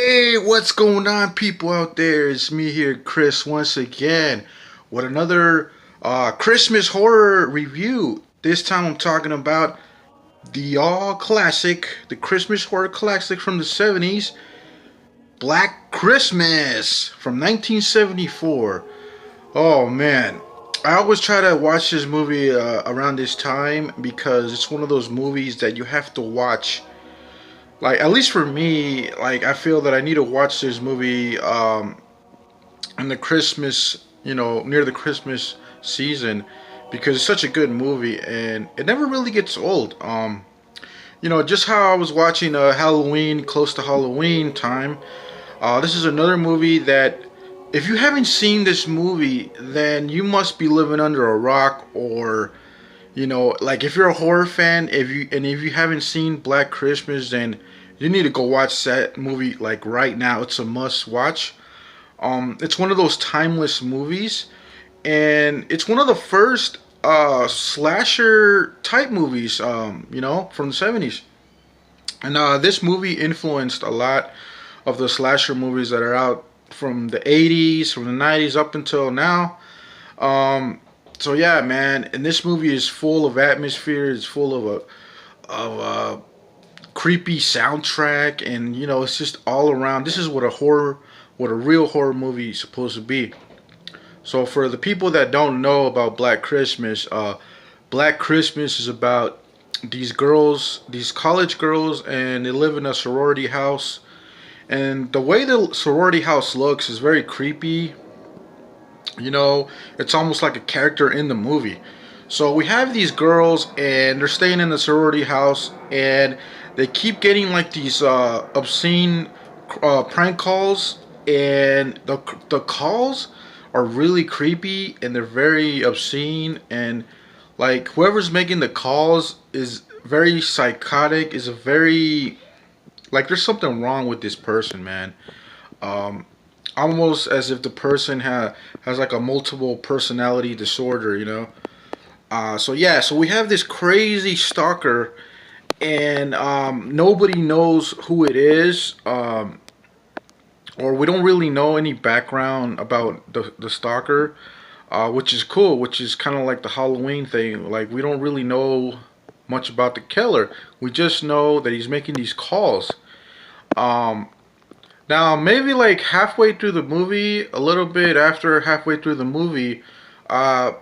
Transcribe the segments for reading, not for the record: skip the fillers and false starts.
Hey, what's going on, people out there? It's me here, Chris, once again with another Christmas horror review. This time I'm talking about the all classic, the Christmas horror classic from the 70s, Black Christmas from 1974. Oh man, I always try to watch this movie around this time because it's one of those movies that you have to watch, like, at least for me, like, I feel that I need to watch this movie in the Christmas, near the Christmas season, because it's such a good movie and it never really gets old. Just how I was watching Halloween, close to Halloween time. This is another movie that, if you haven't seen this movie, then you must be living under a rock, or like, if you're a horror fan, if you haven't seen Black Christmas, then you need to go watch that movie, like, right now. It's a must watch. It's one of those timeless movies, and it's one of the first slasher type movies, from the 70s. And this movie influenced a lot of the slasher movies that are out from the 80s, from the 90s up until now. So yeah, man, and this movie is full of atmosphere. It's full of a creepy soundtrack, and it's just all around. This is what a real horror movie is supposed to be. So for the people that don't know about Black Christmas, Black Christmas is about these girls, these college girls, and they live in a sorority house. And the way the sorority house looks is very creepy. It's almost like a character in the movie. So we have these girls, and they're staying in the sorority house, and they keep getting like these obscene prank calls, and the calls are really creepy, and they're very obscene, and like, whoever's making the calls is very psychotic. Is a very, like, there's something wrong with this person, man. Um, Almost as if the person has like a multiple personality disorder. So yeah, so we have this crazy stalker, and nobody knows who it is, or we don't really know any background about the stalker, which is cool, which is kind of like the Halloween thing. Like, we don't really know much about the killer. We just know that he's making these calls. Um, Now, maybe like halfway through the movie, a little bit after halfway through the movie, uh,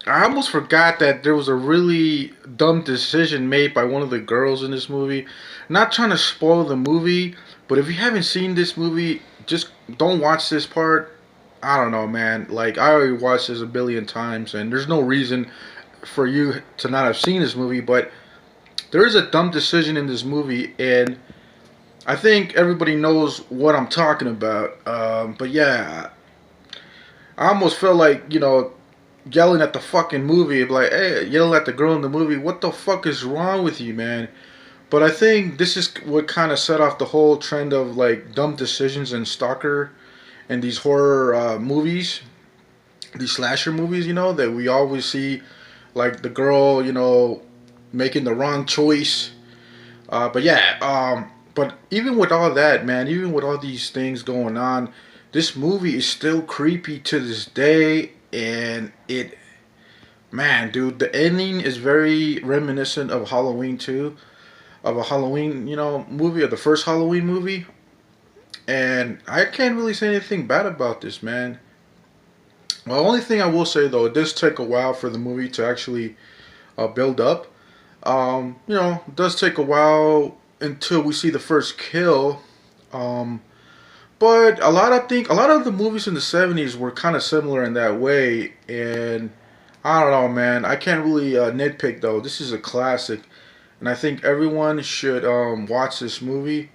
I almost forgot that there was a really dumb decision made by one of the girls in this movie. Not trying to spoil the movie, but if you haven't seen this movie, just don't watch this part. I don't know, man. Like, I already watched this a billion times, and there's no reason for you to not have seen this movie, but there is a dumb decision in this movie, and I think everybody knows what I'm talking about. But yeah, I almost felt like, yelling at the fucking movie, like, hey, yelling at the girl in the movie, what the fuck is wrong with you, man? But I think this is what kind of set off the whole trend of, like, dumb decisions and stalker and these horror movies, these slasher movies, that we always see, like, the girl, making the wrong choice. But yeah, but even with all that, man, even with all these things going on, this movie is still creepy to this day, and man, dude, the ending is very reminiscent of Halloween 2, of a Halloween, movie, of the first Halloween movie. And I can't really say anything bad about this, man. Well, the only thing I will say, though, it does take a while for the movie to actually build up. It does take a while until we see the first kill. Um, but I think a lot of the movies in the 70s were kind of similar in that way. And I don't know, man. I can't really nitpick, though. This is a classic, and I think everyone should watch this movie.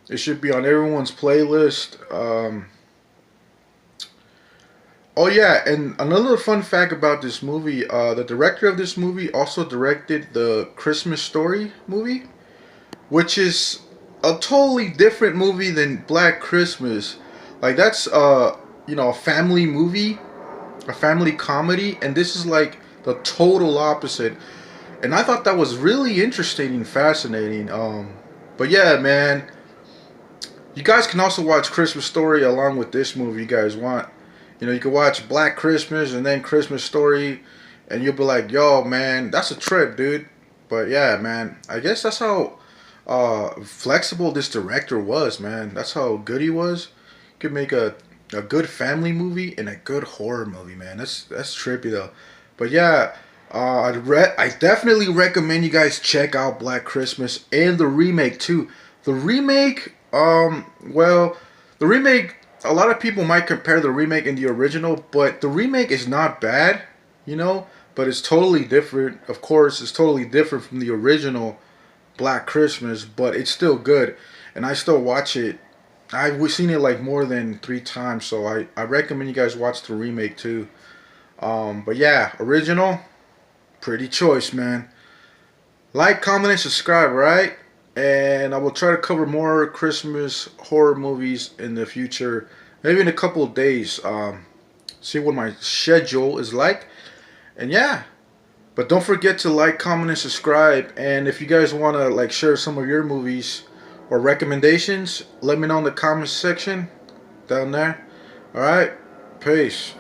It should be on everyone's playlist. Oh yeah, and another fun fact about this movie: the director of this movie also directed the Christmas Story movie, which is a totally different movie than Black Christmas. Like, that's a family movie, a family comedy, and this is like the total opposite. And I thought that was really interesting and fascinating. But yeah, man, You guys can also watch Christmas Story along with this movie. You guys want, you can watch Black Christmas and then Christmas Story, and you'll be like, "Yo, man, that's a trip, dude." But yeah, man, I guess that's how flexible this director was, man. That's how good he was. He could make a good family movie and a good horror movie, man. That's trippy though. But yeah, I definitely recommend you guys check out Black Christmas and the remake too. The remake, well, the remake. A lot of people might compare the remake and the original, but the remake is not bad, you know. But it's totally different. Of course, it's totally different from the original Black Christmas, but it's still good, and I still watch it. I've seen it like more than 3 times, so I recommend you guys watch the remake too. But yeah, original, pretty choice, man. Like, comment, and subscribe, right? And I will try to cover more Christmas horror movies in the future, maybe in a couple of days. See what my schedule is like, and yeah. But don't forget to like, comment, and subscribe. And if you guys want to like share some of your movies or recommendations, let me know in the comments section down there. All right, peace.